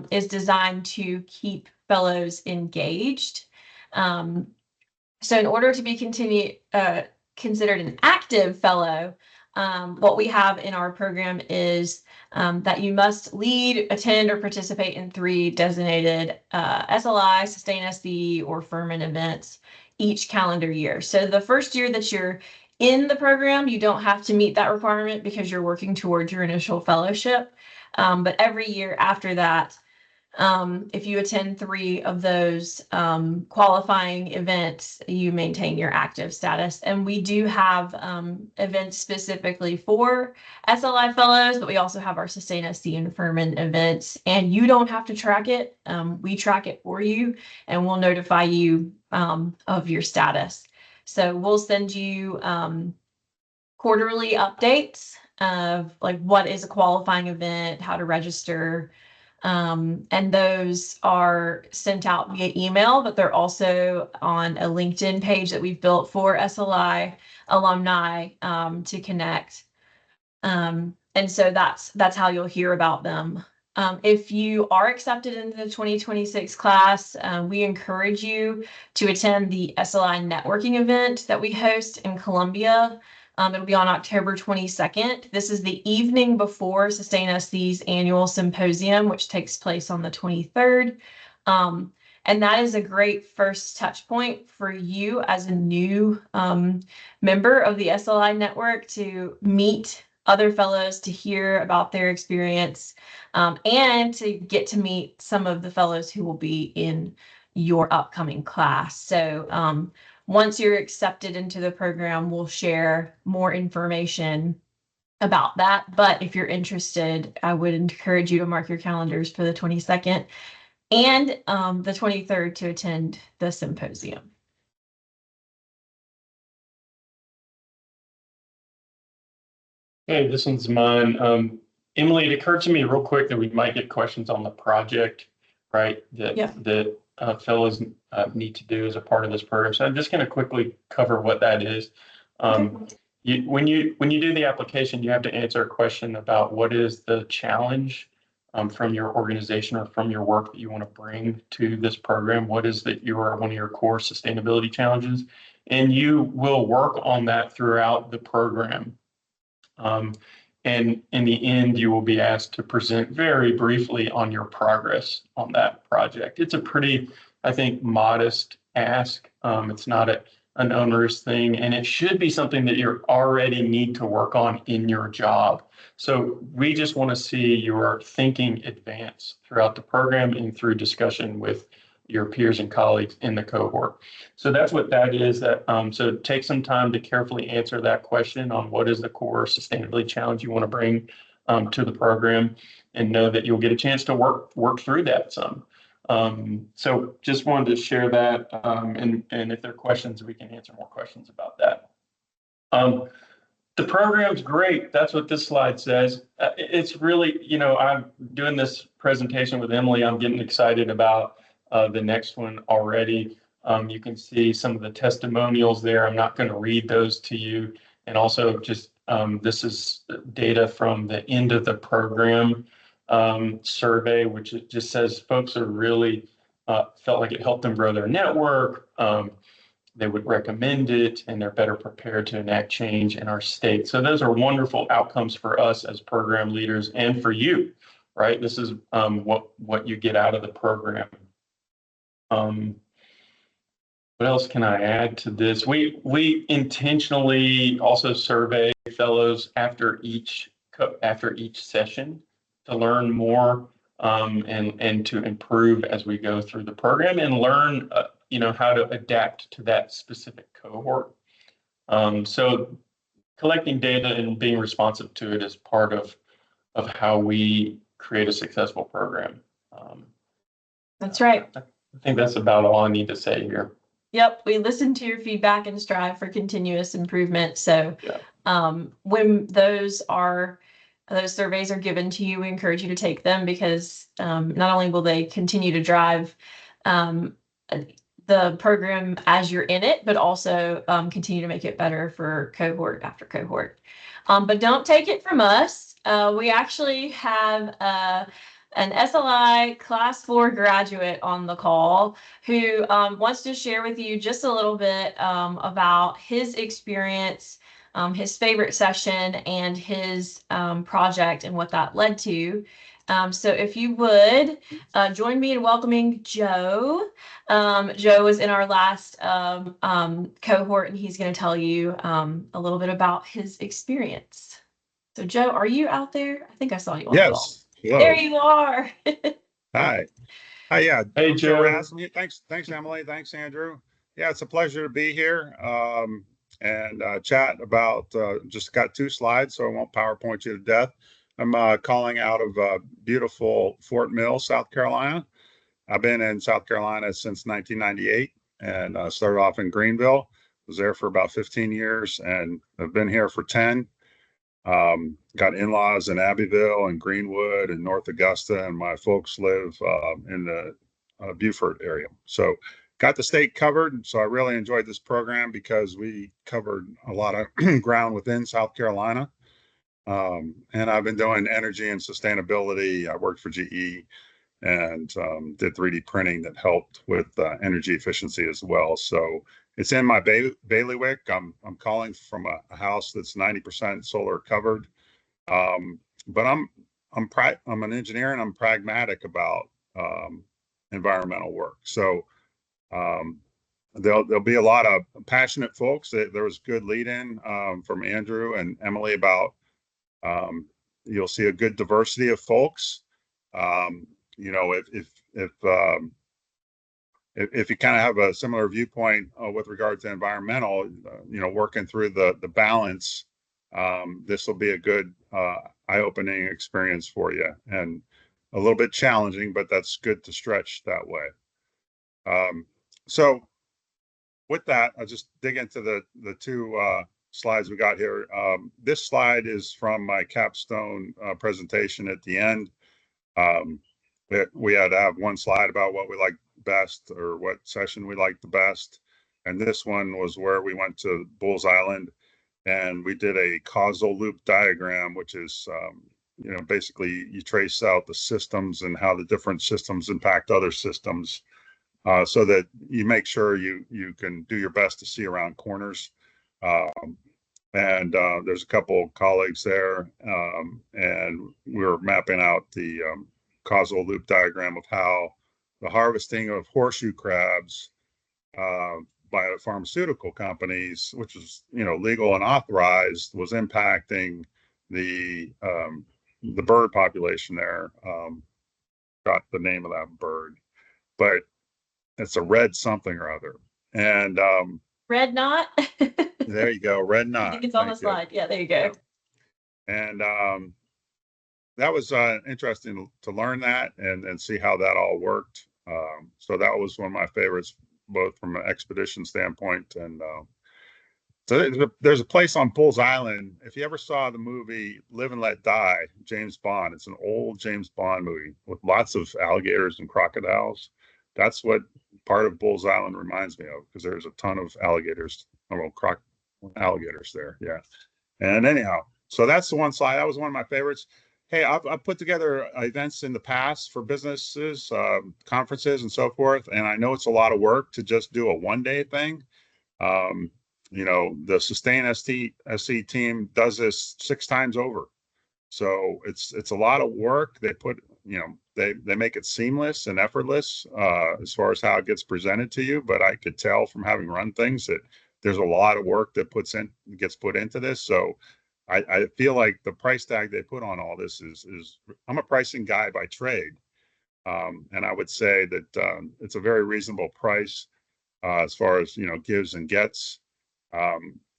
[SPEAKER 1] is designed to keep fellows engaged. So in order to be considered an active fellow, what we have in our program is that you must lead, attend, or participate in 3 designated SLI, Sustain SD, or Furman events each calendar year. So the first year that you're in the program, you don't have to meet that requirement because you're working towards your initial fellowship. But every year after that, if you attend 3 of those qualifying events, you maintain your active status. And we do have events specifically for SLI fellows, but we also have our Sustain SD and Furman events. And you don't have to track it. We track it for you, and we'll notify you of your status. So we'll send you quarterly updates of what is a qualifying event, how to register, and those are sent out via email, but they're also on a LinkedIn page that we've built for SLI alumni to connect. And so that's how you'll hear about them. If you are accepted into the 2026 class, we encourage you to attend the SLI networking event that we host in Columbia. It'll be on October 22nd. This is the evening before Sustain SD's annual symposium, which takes place on the 23rd. And that is a great first touch point for you as a new member of the SLI network to meet other fellows, to hear about their experience, and to get to meet some of the fellows who will be in your upcoming class. So once you're accepted into the program, we'll share more information about that. But if you're interested, I would encourage you to mark your calendars for the 22nd and the 23rd to attend the symposium.
[SPEAKER 2] Hey, this one's mine. Emily, it occurred to me real quick that we might get questions on the project, right? That fellows need to do as a part of this program. So I'm just going to quickly cover what that is. When you do the application, you have to answer a question about what is the challenge from your organization or from your work that you want to bring to this program. What is that one of your core sustainability challenges? And you will work on that throughout the program. And in the end, you will be asked to present very briefly on your progress on that project. It's a pretty, I think, modest ask. It's not an onerous thing, and it should be something that you already need to work on in your job. So we just want to see your thinking advance throughout the program and through discussion with your peers and colleagues in the cohort. So that's what that is. So take some time to carefully answer that question on what is the core sustainability challenge you want to bring to the program, and know that you'll get a chance to work through that some. So just wanted to share that, and if there are questions, we can answer more questions about that. The program's great. That's what this slide says. It's really, I'm doing this presentation with Emily. I'm getting excited about the next one already. You can see some of the testimonials there. I'm not going to read those to you. And also just, this is data from the end of the program survey, which it just says folks are really felt like it helped them grow their network. They would recommend it, and they're better prepared to enact change in our state. So those are wonderful outcomes for us as program leaders and for you, right? This is what you get out of the program. What else can I add to this? We intentionally also survey fellows after each session to learn more and to improve as we go through the program and learn how to adapt to that specific cohort. So collecting data and being responsive to it is part of how we create a successful program.
[SPEAKER 1] That's right.
[SPEAKER 2] I think that's about all I need to say here.
[SPEAKER 1] Yep, we listen to your feedback and strive for continuous improvement. So when those surveys are given to you, we encourage you to take them, because not only will they continue to drive the program as you're in it, but also continue to make it better for cohort after cohort. But don't take it from us. We actually have an SLI Class 4 graduate on the call who wants to share with you just a little bit about his experience, his favorite session, and his project and what that led to. So if you would join me in welcoming Joe. Joe was in our last cohort, and he's going to tell you a little bit about his experience. So Joe, are you out there? I think I saw you on the call.
[SPEAKER 3] Hello.
[SPEAKER 1] There you are.
[SPEAKER 3] Hi. Hi. Yeah.
[SPEAKER 2] Hey, Joe.
[SPEAKER 3] Asking me. Thanks, Emily. Thanks, Andrew. Yeah, it's a pleasure to be here and chat about. Just got 2 slides, so I won't PowerPoint you to death. I'm calling out of beautiful Fort Mill, South Carolina. I've been in South Carolina since 1998, and started off in Greenville. Was there for about 15 years, and I've been here for 10. Got in-laws in Abbeville and Greenwood and North Augusta, and my folks live in the Beaufort area. So got the state covered. So I really enjoyed this program because we covered a lot of ground within South Carolina. And I've been doing energy and sustainability. I worked for GE and did 3D printing that helped with energy efficiency as well. So it's in my bailiwick. I'm calling from a house that's 90% solar covered. But I'm an engineer, and I'm pragmatic about environmental work. So there'll be a lot of passionate folks. There was good lead in from Andrew and Emily about you'll see a good diversity of folks. If you kind of have a similar viewpoint with regard to environmental, working through the balance, this will be a good eye-opening experience for you, and a little bit challenging, but that's good to stretch that way. So with that, I'll just dig into the 2 slides we got here. This slide is from my capstone presentation at the end. We had to have 1 slide about what we liked best, or what session we liked the best. And this one was where we went to Bulls Island, and we did a causal loop diagram, which is, basically you trace out the systems and how the different systems impact other systems, so that you make sure you can do your best to see around corners. And there's a couple of colleagues there, and we're mapping out the causal loop diagram of how the harvesting of horseshoe crabs biopharmaceutical companies, which is, legal and authorized, was impacting the bird population there. Got the name of that bird, but it's a red something or other. And
[SPEAKER 1] Red knot.
[SPEAKER 3] there you go, red
[SPEAKER 1] I
[SPEAKER 3] knot.
[SPEAKER 1] think it's on the
[SPEAKER 3] Thank you.
[SPEAKER 1] slide. Yeah, there you go.
[SPEAKER 3] Yeah. And that was interesting to learn that and see how that all worked. So that was one of my favorites, both from an expedition standpoint and so there's a place on Bull's Island. If you ever saw the movie Live and Let Die, James Bond, it's an old James Bond movie with lots of alligators and crocodiles. That's what part of Bull's Island reminds me of, because there's a ton of alligators, alligators there. Yeah. And anyhow, so that's the one slide. That was one of my favorites. Hey, I've put together events in the past for businesses, conferences, and so forth. And I know it's a lot of work to just do a one-day thing. The Sustain SC team does this 6 times over. So it's a lot of work. They put, they make it seamless and effortless as far as how it gets presented to you. But I could tell from having run things that there's a lot of work that gets put into this. So I feel like the price tag they put on all this is I'm a pricing guy by trade. And I would say that it's a very reasonable price as far as, gives and gets.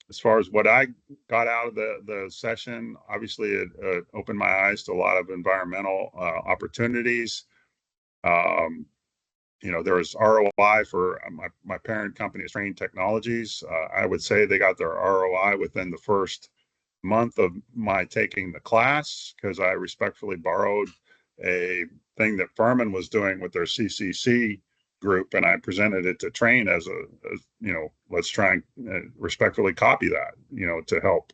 [SPEAKER 3] As far as what I got out of the session, obviously it opened my eyes to a lot of environmental opportunities. There was ROI for my parent company is Train Technologies. I would say they got their ROI within the first month of my taking the class, because I respectfully borrowed a thing that Furman was doing with their CCC group, and I presented it to Train as let's try and respectfully copy that, to help.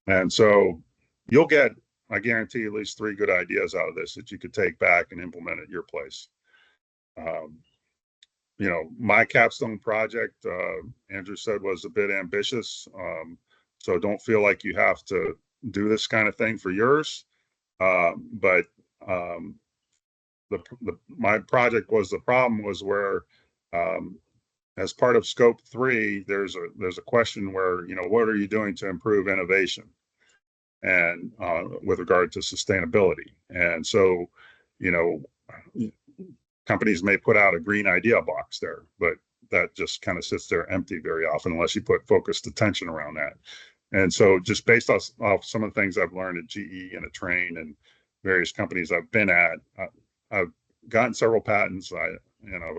[SPEAKER 3] And so you'll get, I guarantee, at least 3 good ideas out of this that you could take back and implement at your place. My capstone project, Andrew said, was a bit ambitious. So don't feel like you have to do this kind of thing for yours. But my project the problem was where, as part of scope 3, there's a question where, what are you doing to improve innovation and with regard to sustainability? And so, companies may put out a green idea box there, but that just kind of sits there empty very often unless you put focused attention around that. And so just based off some of the things I've learned at GE and at Train and various companies I've been at, I've gotten several patents. I've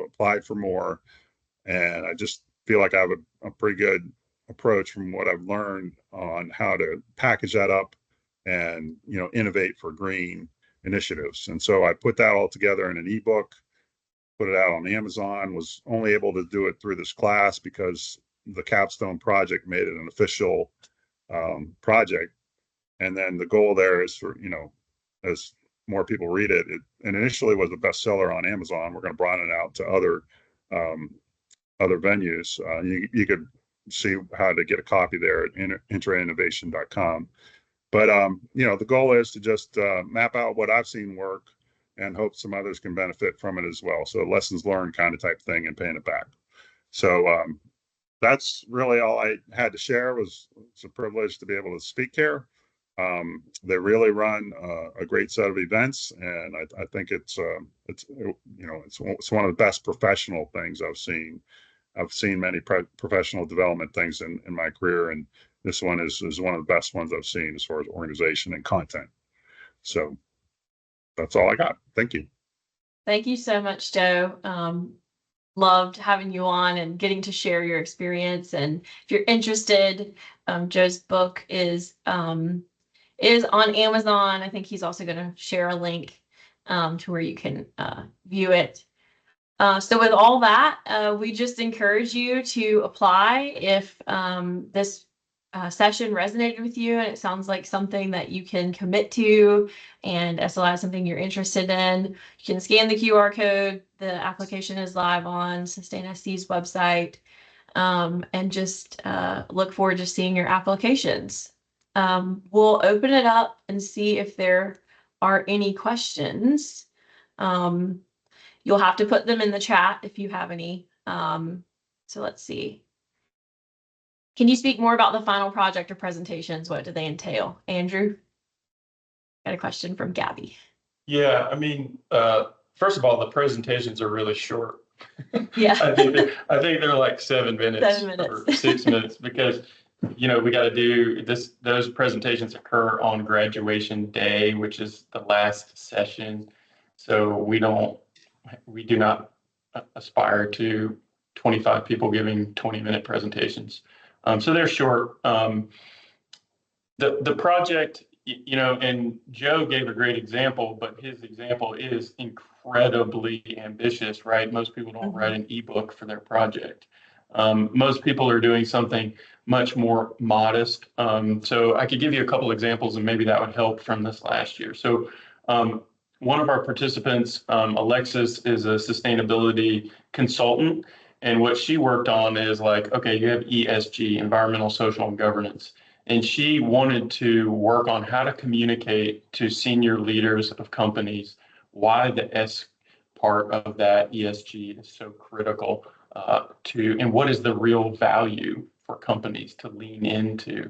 [SPEAKER 3] applied for more, and I just feel like I have a pretty good approach from what I've learned on how to package that up and, innovate for green initiatives. And so I put that all together in an ebook, put it out on Amazon, was only able to do it through this class because the capstone project made it an official project. And then the goal there is for, as more people read it, and initially was a bestseller on Amazon. We're going to broaden it out to other venues. You could see how to get a copy there at intrainnovation.com. But, the goal is to just map out what I've seen work and hope some others can benefit from it as well. So lessons learned kind of type thing and paying it back. So that's really all I had to share. It's a privilege to be able to speak here. They really run a great set of events, and I think it's one of the best professional things I've seen. I've seen many professional development things in my career, and this one is one of the best ones I've seen as far as organization and content. So that's all I got. Thank you.
[SPEAKER 1] Thank you so much, Joe. Loved having you on and getting to share your experience. And if you're interested, Joe's book is on Amazon. I think he's also going to share a link to where you can view it. So with all that, we just encourage you to apply if this session resonated with you and it sounds like something that you can commit to, and SLI is something you're interested in. You can scan the QR code. The application is live on Sustain SC's website, and just look forward to seeing your applications. We'll open it up and see if there are any questions. You'll have to put them in the chat if you have any. So let's see. Can you speak more about the final project or presentations? What do they entail? Andrew? Got a question from Gabby.
[SPEAKER 2] Yeah, I mean, first of all, the presentations are really short.
[SPEAKER 1] Yeah.
[SPEAKER 2] I think they're like 7 minutes,
[SPEAKER 1] 7 minutes.
[SPEAKER 2] or 6 minutes because, we got to do this. Those presentations occur on graduation day, which is the last session. So we do not aspire to 25 people giving 20-minute presentations. So they're short. The project, and Joe gave a great example, but his example is incredibly ambitious, right? Most people don't write an ebook for their project. Most people are doing something much more modest. So I could give you a couple examples and maybe that would help from this last year. So one of our participants, Alexis, is a sustainability consultant. And what she worked on is like, okay, you have ESG, environmental, social, and governance. And she wanted to work on how to communicate to senior leaders of companies why the S part of that ESG is so critical and what is the real value for companies to lean into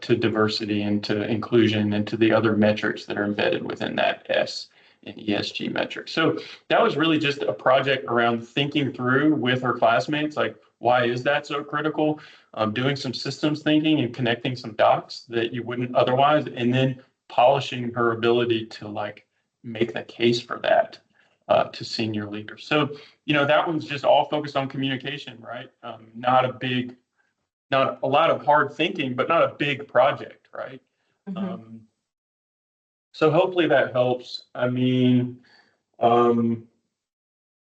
[SPEAKER 2] to diversity and to inclusion and to the other metrics that are embedded within that S in ESG metrics. So that was really just a project around thinking through with her classmates, like, why is that so critical? Doing some systems thinking and connecting some dots that you wouldn't otherwise, and then polishing her ability to like make the case for that to senior leaders. So, that one's just all focused on communication, right? Not a lot of hard thinking, but not a big project, right? So hopefully that helps. I mean,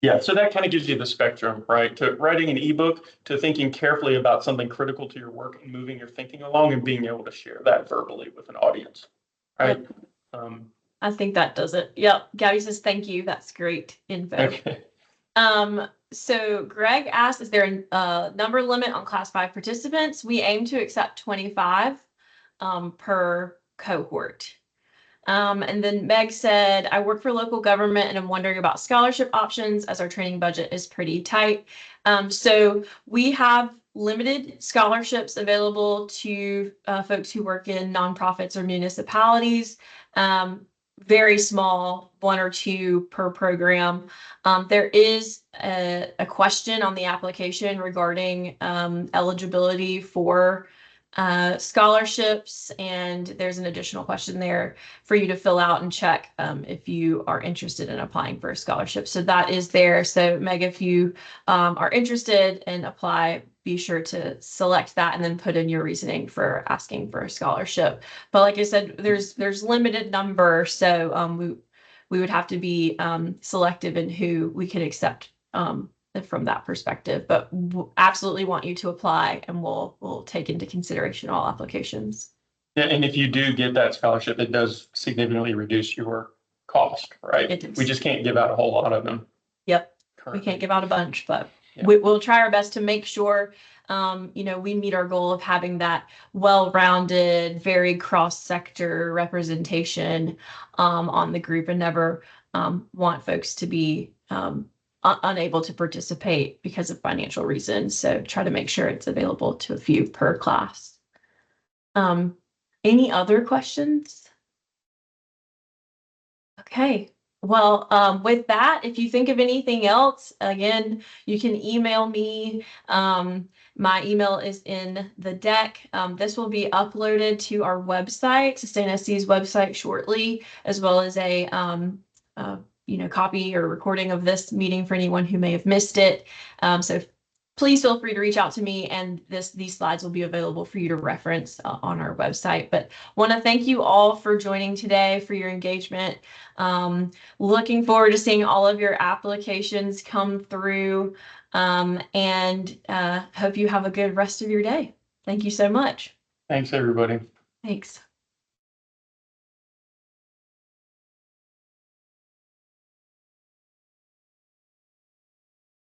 [SPEAKER 2] yeah, so that kind of gives you the spectrum, right? To writing an ebook, to thinking carefully about something critical to your work and moving your thinking along and being able to share that verbally with an audience, right?
[SPEAKER 1] Yep. I think that does it. Yep. Gabby says, thank you. That's great info.
[SPEAKER 2] Okay.
[SPEAKER 1] So Greg asked, is there a number limit on class 5 participants? We aim to accept 25 per cohort. And then Meg said, I work for local government and I'm wondering about scholarship options as our training budget is pretty tight. So we have limited scholarships available to folks who work in nonprofits or municipalities. Very small, 1 or 2 per program. There is a question on the application regarding eligibility for scholarships, and there's an additional question there for you to fill out and check if you are interested in applying for a scholarship. So that is there. So Meg, if you are interested and apply, be sure to select that and then put in your reasoning for asking for a scholarship. But like I said, there's limited number, so we would have to be selective in who we could accept from that perspective, but absolutely want you to apply, and we'll take into consideration all applications.
[SPEAKER 2] Yeah, and if you do get that scholarship, it does significantly reduce your cost, right?
[SPEAKER 1] It does.
[SPEAKER 2] We just can't give out a whole lot of them.
[SPEAKER 1] Yep.
[SPEAKER 2] Currently.
[SPEAKER 1] We can't give out a bunch, but
[SPEAKER 2] yeah.
[SPEAKER 1] we'll try our best to make sure we meet our goal of having that well-rounded, very cross-sector representation on the group, and never want folks to be unable to participate because of financial reasons. So try to make sure it's available to a few per class. Any other questions? Okay. Well, with that, if you think of anything else, again, you can email me. My email is in the deck. This will be uploaded to our website, SustainSC's website shortly, as well as a copy or recording of this meeting for anyone who may have missed it. So please feel free to reach out to me, and these slides will be available for you to reference on our website. But want to thank you all for joining today, for your engagement. Looking forward to seeing all of your applications come through, and hope you have a good rest of your day. Thank you so much.
[SPEAKER 2] Thanks, everybody.
[SPEAKER 1] Thanks.